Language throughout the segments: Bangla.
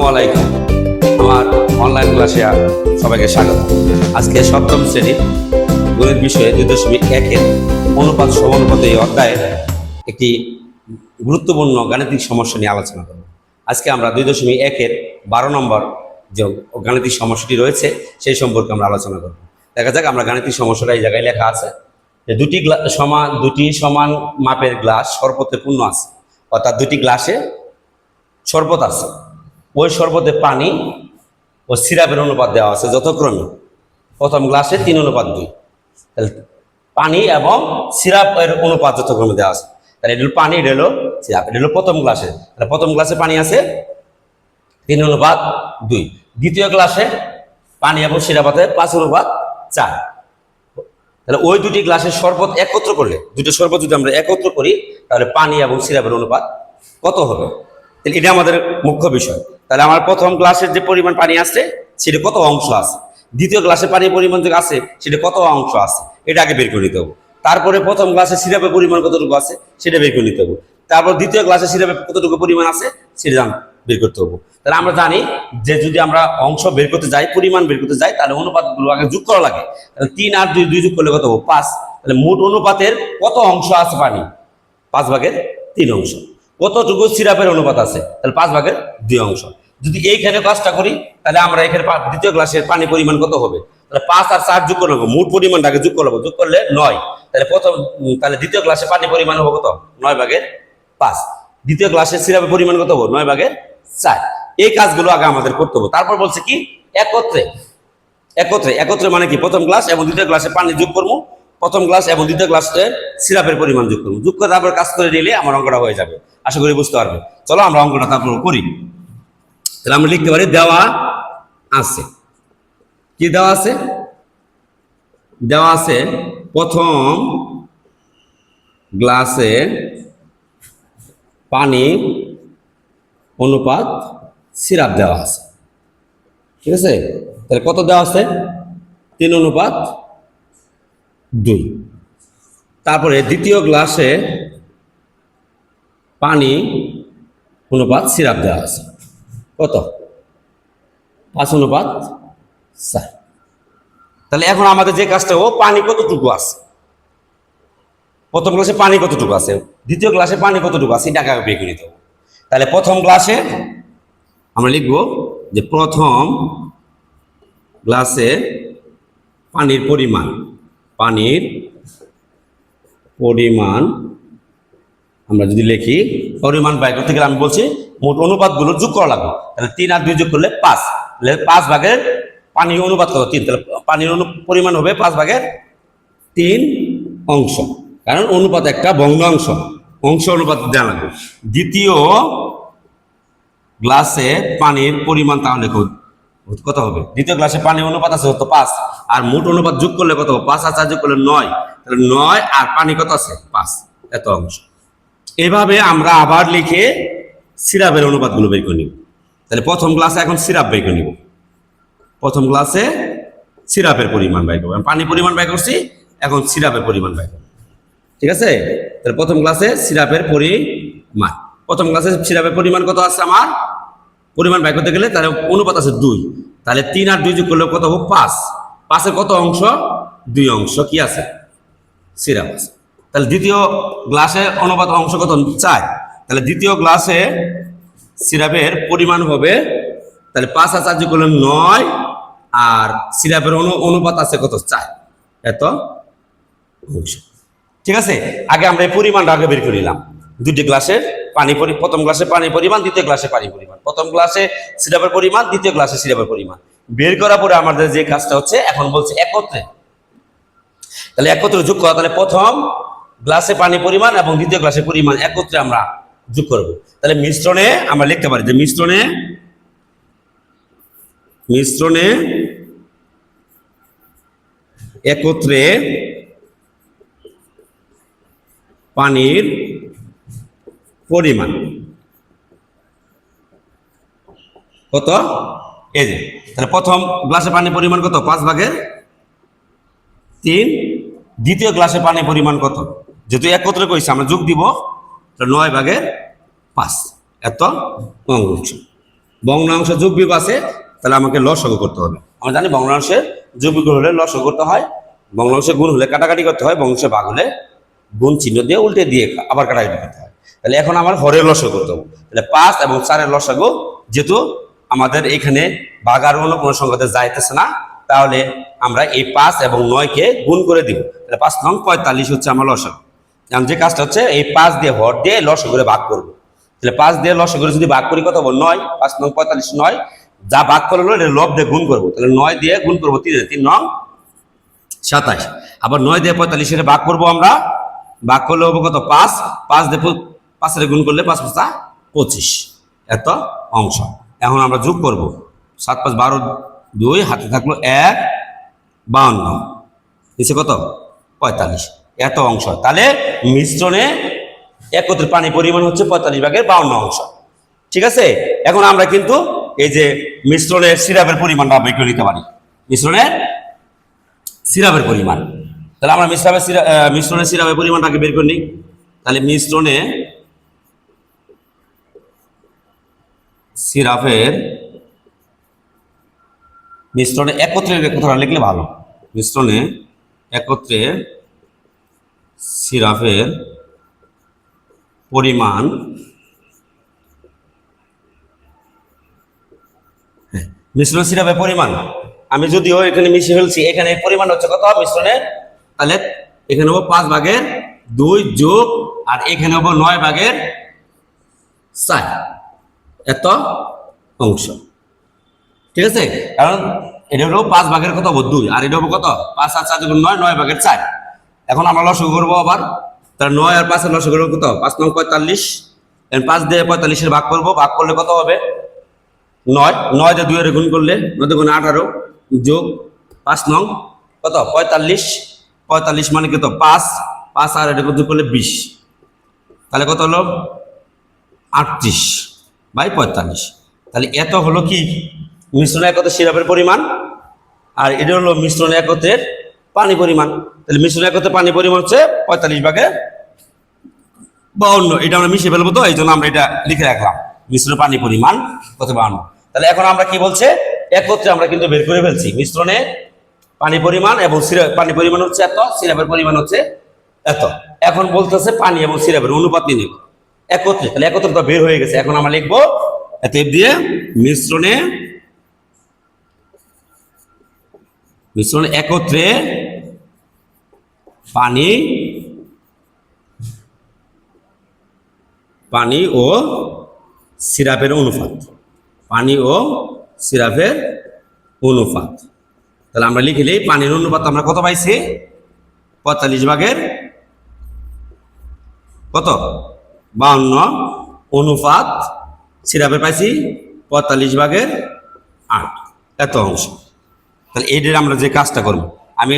আসসালামু আলাইকুম। আমার অনলাইন ক্লাসে সবাইকে স্বাগত। আজকে সপ্তম শ্রেণীর গণিত বিষয়ে 2.1-এর অনুপাত সমানুপাত এই অধ্যায়ের একটি গুরুত্বপূর্ণ গাণিতিক সমস্যা নিয়ে আলোচনা করব। আজকে আমরা 2.1-এর 12 নম্বর যে গাণিতিক সমস্যাটি রয়েছে সেই সম্পর্কে আমরা আলোচনা করব। দেখা যাক আমরা গাণিতিক সমস্যাটা এই জায়গায় লেখা আছে যে দুটি সমান মাপের গ্লাস শরবতে পূর্ণ আছে, অর্থাৎ দুটি গ্লাসে শরবত আছে। ওই শরবতে পানি ও সিরাপের অনুপাত দেওয়া আছে যথাক্রমে প্রথম গ্লাসে 3:2। তাহলে পানি এবং সিরাপের অনুপাত যথাক্রমে দেওয়া আছে। তাহলে এটা হলো পানি, এটা হলো সিরাপ, এটা হলো প্রথম গ্লাসে। তাহলে প্রথম গ্লাসে পানি আছে 3:2। দ্বিতীয় গ্লাসে পানি এবং সিরাপ আছে 5:4। তাহলে ওই দুটি গ্লাসের শরবত একত্র করলে, দুটো শরবত যদি আমরা একত্র করি তাহলে পানি এবং সিরাপের অনুপাত কত হবে? তাহলে এটা আমাদের মুখ্য বিষয়। তাহলে আমার প্রথম গ্লাসের যে পরিমাণ পানি আছে সেটা কত অংশ আছে, দ্বিতীয় গ্লাসে পানির পরিমাণ যে আছে সেটা কত অংশ আছে, এটা আগে বের করে নিতে হবে। তারপরে প্রথম গ্লাসে সিরাপের পরিমাণ কতটুকু আছে সেটা বের করে নিতে হবে। তারপর দ্বিতীয় গ্লাসে সিরাপের কতটুকু পরিমাণ আছে সেটা বের করতে হবে। তাহলে আমরা জানি যে যদি আমরা অংশ বের করতে যাই, পরিমাণ বের করতে যাই, তাহলে অনুপাতগুলো আগে যোগ করা লাগে। তাহলে 3 আর 2 যোগ করলে কত হবে? 5। তাহলে মোট অনুপাতের কত অংশ আছে পানি? 5/3 অংশ। কতটুকু সিরাপের অনুপাত আছে? তাহলে 5/2 অংশ। যদি এইখানে কাজটা করি তাহলে আমরা এখানে দ্বিতীয় গ্লাসের পানি পরিমাণ কত হবে? তাহলে 5 আর 4 যোগ করবো, মোট পরিমাণটাকে যোগ করবো, যোগ করলে 9। তাহলে দ্বিতীয় গ্লাসে পানি পরিমাণ হবে কত? 9/5। দ্বিতীয় গ্লাসের সিরাপের পরিমাণ কত হবে? 9/4। এই কাজগুলো আগে আমাদের করতে হবে। তারপর বলছে কি একত্রে একত্রে একত্রে মানে কি? প্রথম গ্লাস এবং দ্বিতীয় গ্লাসে পানি যোগ করবো, প্রথম গ্লাস এবং দ্বিতীয় গ্লাসে সিরাপের পরিমাণ যোগ করবো, যোগ করে তারপর কাজ করে নিলে আমার অঙ্কটা হয়ে যাবে। আশা করি বুঝতে পারবে। চলো আমরা অঙ্কটা তারপর করি। তাহলে আমরা লিখতে পারি দেওয়া আছে, কি দেওয়া আছে? দেওয়া আছে প্রথম গ্লাসে পানি অনুপাত সিরাপ দেওয়া আছে, ঠিক আছে? তাহলে কত দেওয়া আছে? 3:2। তারপরে দ্বিতীয় গ্লাসে পানি অনুপাত সিরাপ দেওয়া আছে কত? 5:4। তাহলে এখন আমাদের যে কাজটা, ও পানি কতটুকু আছে, প্রথম গ্লাসে পানি কতটুকু আছে, দ্বিতীয় গ্লাসে পানি কতটুকু আছে, এটা বের করে নিতে হবে। তাহলে প্রথম গ্লাসে আমরা লিখব যে প্রথম গ্লাসে পানির পরিমাণ আমরা যদি লিখি পরিমাণ বাই করতে গেলে আমি বলছি মোট অনুপাতগুলো যোগ করা লাগবে। তাহলে 3 আর 2 যোগ করলে 5। তাহলে 5/, পানির অনুপাত কত? 3। তাহলে পানির পরিমাণ হবে 5/3 অংশ, কারণ অনুপাত একটা ভগ্নাংশ, অংশ অনুপাত দেওয়া লাগবে। দ্বিতীয় গ্লাসে পানির পরিমাণ তাহলে কত হবে? দ্বিতীয় গ্লাসে পানির অনুপাত আছে কত? 5। আর মোট অনুপাত যোগ করলে কত? 5 আর 4 যোগ করলে 9। তাহলে 9 আর পানি কত আছে? 5, এত অংশ। এভাবে আমরা আবার লিখে সিরাপের অনুপাতগুলো বের করে নিব। তাহলে প্রথম গ্লাসে এখন সিরাপ বের করে নিব। প্রথম গ্লাসে সিরাপের পরিমাণ বের করব, পানি পরিমাণ বের করছি, এখন সিরাপের পরিমাণ বের করব, ঠিক আছে? তাহলে প্রথম গ্লাসে সিরাপের পরিমাণ, প্রথম গ্লাসে সিরাপের পরিমাণ কত আছে আমার? পরিমাণ বের করতে গেলে তাহলে অনুপাত আছে 2। তাহলে 3 আর 2 যোগ করলে কত হবে? 5। 5-এর কত অংশ? 2 অংশ কি আছে? সিরাপ আছে। তাহলে দ্বিতীয় গ্লাসে অনুপাত অংশ কত? 4। তাহলে দ্বিতীয় গ্লাসে সিরাপের পরিমাণ হবে, তাহলে 5 আর 4 যোগ করলে 9, আর সিরাপের অনুপাত আছে কত? 4, এত অংশ, ঠিক আছে? আগে আমরা এই পরিমাণটা আগে বের করে নিলাম। দুটি গ্লাসের পানি, প্রথম গ্লাসে পানি পরিমাণ, দ্বিতীয় গ্লাসে পানি পরিমাণ, প্রথম গ্লাসে সিরাপের পরিমাণ, দ্বিতীয় গ্লাসে সিরাপের পরিমাণ বের করার পরে আমাদের যে কাজটা হচ্ছে এখন বলছে একত্রে। তাহলে একত্রে যোগ করা, তাহলে প্রথম গ্লাসে পানি পরিমাণ এবং দ্বিতীয় গ্লাসের পরিমাণ একত্রে আমরা যোগ করব। তাহলে মিশ্রণে আমরা লিখতে পারি যে মিশ্রণে একত্রে পানির পরিমাণ কত? এই যে তাহলে প্রথম গ্লাসে পানির পরিমাণ কত? 5/3। দ্বিতীয় গ্লাসে পানির পরিমাণ কত? যেহেতু একত্রে কইছি আমরা যোগ দিব, 9/5, এত অংশ। ভগ্নাংশ যোগ বিয়োগ আছে, তাহলে আমাকে লসাগু করতে হবে। আমরা জানি ভগ্নাংশের যোগ বিয়োগ হলে লসাগু করতে হয়, ভগ্নাংশে গুণ হলে কাটাকাটি করতে হয়, ভগ্নাংশে ভাগ হলে গুণ চিহ্ন দিয়ে উল্টে দিয়ে আবার কাটাকাটি করতে হয়। তাহলে এখন আমার হরের লসাগু করতে হবে। তাহলে 5 এবং 4-এর লসাগু, যেহেতু আমাদের এখানে ভাগ আর অন্য কোনো সংখ্যাতে যাইতেছে না, তাহলে আমরা এই 5 এবং 9-কে গুণ করে দিব। তাহলে 5 নং 45 হচ্ছে আমার লসাগু। এখন যে কাজটা হচ্ছে এই 5 দিয়ে হর দিয়ে লসাগু করে ভাগ করবো। তাহলে 5 দিয়ে লসাগু করে যদি ভাগ করি কত হবে? 9। 5 নং 45 9, যা ভাগ করলো এটা লব দিয়ে গুণ করবো। তাহলে 9 দিয়ে গুণ করবো 3 নং 27। আবার 9 দিয়ে 45-এর ভাগ করবো আমরা, ভাগ করলে হবে কত? 5। 5 দিয়ে 5-এর গুণ করলে 5 5 25, এত অংশ। এখন আমরা যোগ করব, 7 5 12 2, হাতে থাকলো 1 52, নিচে কত? 45, এত অংশ। তাহলে মিশ্রণে একত্রে পানি পরিমাণ হচ্ছে 45 ভাগের 52 অংশ। ঠিক আছে, এখন আমরা কিন্তু এই যে মিশ্রণের সিরাপের পরিমাণটা বের করে নিতে পারি। মিশ্রণের সিরাপের পরিমাণ, তাহলে আমরা মিশ্রণের সিরাপের পরিমাণটাকে বের করে নিই। তাহলে মিশ্রণে একত্রে কথাটা লিখলে ভালো। মিশ্রণে একত্রে সিরাপের পরিমাণ মিশ্রণ সিরাপের পরিমাণ আমি যদিও এখানে মিশিয়ে ফেলছি, এখানে পরিমাণ হচ্ছে কত মিশ্রণে? তাহলে এখানে হবো 5 ভাগের 2 যোগ, আর এখানে হবো 9 ভাগের 4, এত অংশ। ঠিক আছে, কারণ এটা হলো 5 ভাগের কত হবো 2, আর এটা হবো কত? 5 আর 4 যখন 9, 9 ভাগের 4। এখন আমরা লসাগু করবো আবার। তাহলে 9 আর 5-এর লসাগু করবো কত? 5 নং 45। 5 দিয়ে 45-এর ভাগ করবো, ভাগ করলে কত হবে? 9। 9 দিয়ে 2-এর গুণ করলে 9 × 18 যোগ 5 নং কত? 45। 45 মানে কত? 5। 5 আর এটা যোগ করলে 20, তাহলে কত হলো? 38/45। তাহলে এত হলো কি মিশ্রণ একত্রে সিরাপের পরিমাণ, আর এটা হলো মিশ্রণ একত্রের পানি পরিমাণ। তাহলে মিশ্রণ একত্রে পানি পরিমাণ হচ্ছে 45 ভাগের 52। এটা আমরা মিশিয়ে ফেলবো, তো এই জন্য আমরা এটা লিখে রাখলাম, মিশ্রণ পানি পরিমাণ কত? 52। তাহলে এখন আমরা কি বলছে? একত্রে আমরা কিন্তু বের করে ফেলছি মিশ্রণে পানি পরিমাণ, এবং পানি পরিমাণ হচ্ছে এত, সিরাপের পরিমাণ হচ্ছে এত। এখন বলতেছে পানি এবং সিরাপের অনুপাত নির্ণয় করো একত্রে। তাহলে একত্রে তো বের হয়ে গেছে, এখন আমরা লিখবো এত দিয়ে মিশ্রণে একত্রে পানি ও সিরাপের অনুপাত। পানি ও সিরাপের অনুপাত। তাহলে আমরা লিখলে পানির অনুপাত আমরা কত পাইছি? 45 ভাগের কত? 52 অনুপাত সিরাপের পাইছি 45 ভাগের 8, এত অংশ। তাহলে এইটার আমরা যে কাজটা করব, আমি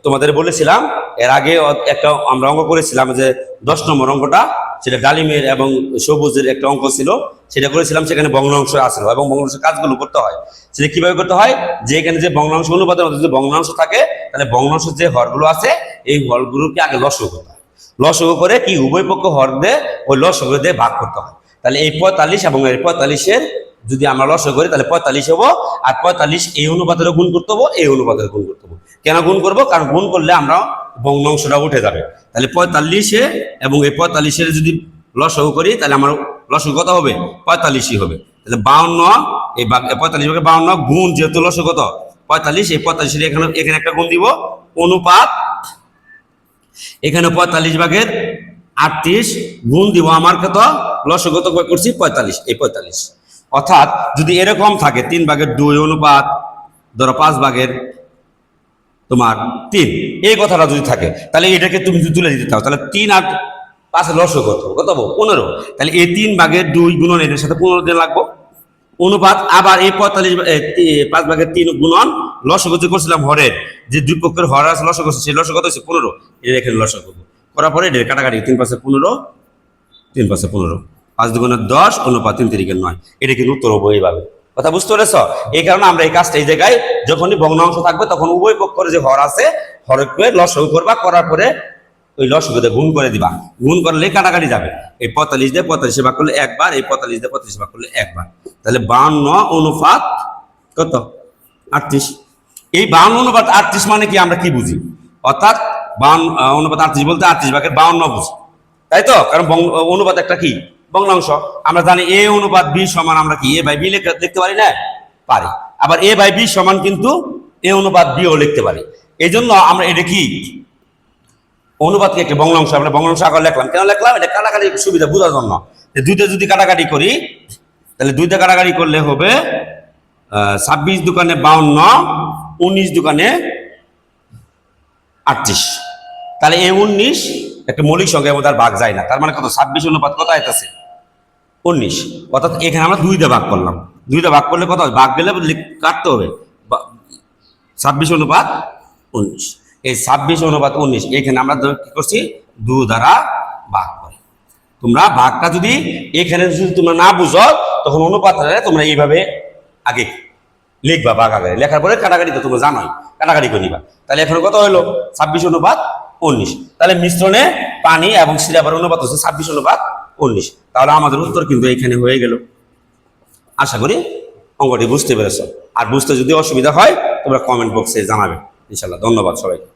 তোমাদের বলেছিলাম এর আগে একটা আমরা অঙ্ক করেছিলাম, যে 10 নম্বর অঙ্কটা, সেটা ডালিমের এবং সবুজের একটা অঙ্ক ছিল, সেটা করেছিলাম। সেখানে ভগ্নাংশ আসলো এবং ভগ্নাংশের কাজগুলো করতে হয়। সেটা কিভাবে করতে হয়? যে এখানে যে ভগ্নাংশ অনুপাতের মধ্যে যে ভগ্নাংশ থাকে, তাহলে ভগ্নাংশের যে হরগুলো আছে এই হরগুলোকে আগে লসাগু করতে হয়। লসাগু করে কি উভয় পক্ষ হর দিয়ে ওই লসাগু দিয়ে ভাগ করতে হয়। তাহলে এই 45 এবং এই 45-এর যদি আমরা লসাগু করি তাহলে 45 হবো, আর 45 এই অনুপাতের গুণ করতে হবো, এই অনুপাতের গুণ করতে হবো। কেন গুণ করবো? কারণ গুণ করলে আমরা ভগ্নাংশটা উঠে যাবে। তাহলে 45-এ এবং এই 45-এর যদি লসাগু করি তাহলে আমার লসাগু কত হবে? 45ই হবে। তাহলে 52 এই 45 ভাগে 52 গুণ, যেহেতু লসাগু কত 45, এই 45-এর এখানে একটা গুণ দিব, অনুপাত এখানে 45 ভাগের 38 গুণ দিব আমার কত? লসাগু কত করছি? 45, এই 45। অর্থাৎ যদি এরকম থাকে 3 ভাগের 2 অনুপাত ধরো 5 ভাগের তোমার 3, এই কথাটা যদি থাকে, তাহলে এটাকে তুমি যদি তুলে দিতে চাও, তাহলে 3 আর 5 লসাগু কত হবো? 15। তাহলে এই 3 ভাগের 2 গুণন এর সাথে 15 দিন লাগবো, অনুপাত আবার এই 45 5 ভাগের 3 গুণন লসাগু যে করছিলাম হরের, যে দুই পক্ষের হর আছে লসাগু করছে, সেই লসাগু কত হচ্ছে? 15। এটা এখানে লসাগু করার পরে এটা কাটাকাটি 3 5 15, 3 5 15, 5 2 10 অনুপাত 3 3 9। এটা কিন্তু উত্তর হবো এইভাবে। কথা বুঝতে পেরেছ? এই কারণে আমরা এই কাজটা এই জায়গায় যখনই ভগ্নাংশ থাকবে তখন উভয় পক্ষের যে হর আছে হরকে লসাগু করবা, করার পরে ওই লসাগু দিয়ে গুণ করে দিবা, গুণ করলে কাটাকাটি যাবে। এই 45 দিয়ে 45 ভাগ করলে একবার, এই 45 দিয়ে 45 ভাগ করলে একবার, তাহলে 52 অনুপাত কত 38। এই 52 অনুপাত 38 মানে কি আমরা কি বুঝি, অর্থাৎ 52 অনুপাত 38 বলতে 38 ভাগের 52 বুঝি, তাই তো? কারণ অনুপাত একটা কি ভগ্নাংশ। আমরা জানি এ অনুপাত বি সমান আমরা কি এ বাই বি লিখতে পারি না, পারি। আবার এ বাই বি সমান কিন্তু এ অনুপাত বি ও লিখতে পারি। এই জন্য আমরা এটা কি অনুপাতকে একটা ভগ্নাংশ, আমরা ভগ্নাংশ আকারে লিখলাম। কেন লিখলাম? এটা কাটাকাটি সুবিধা বোঝার জন্য। দুইটা যদি কাটাকাটি করি তাহলে দুইটা কাটাকাটি করলে হবে 26 দোকানে 52, 19 দোকানে 38। তাহলে এই 19 একটা মৌলিক সংখ্যার মধ্যে আর ভাগ যায় না, তার মানে কত 26 অনুপাত কত আইতাছে 19। অর্থাৎ এখানে আমরা 2 দিয়ে ভাগ করলাম, 2 দিয়ে ভাগ করলে কত ভাগ গেলে কাটতে হবে 26 অনুপাত 19। এই 26 অনুপাত 19 এখানে আমরা কি করছি 2 দ্বারা ভাগ করি। তোমরা ভাগটা যদি এখানে যদি তোমরা না বুঝো তখন অনুপাতটা তোমরা এইভাবে আগে লিখবা, ভাগ আগে লেখার পরে কাটাকাটি তো তোমরা জানোই, কাটাকাটি করে নিবা। তাহলে এখন কত হলো 26 অনুপাত 19। তাহলে মিশ্রণে পানি এবং সিরাপের অনুপাত হচ্ছে 26 অনুপাত 19। তাহলে আমাদের উত্তর কিন্তু এখানে হয়ে গেল। আশা করি অঙ্কটি বুঝতে পেরেছ। আর বুঝতে যদি অসুবিধা হয় তোমরা কমেন্ট বক্সে জানাবে ইনশাল্লাহ। ধন্যবাদ সবাইকে।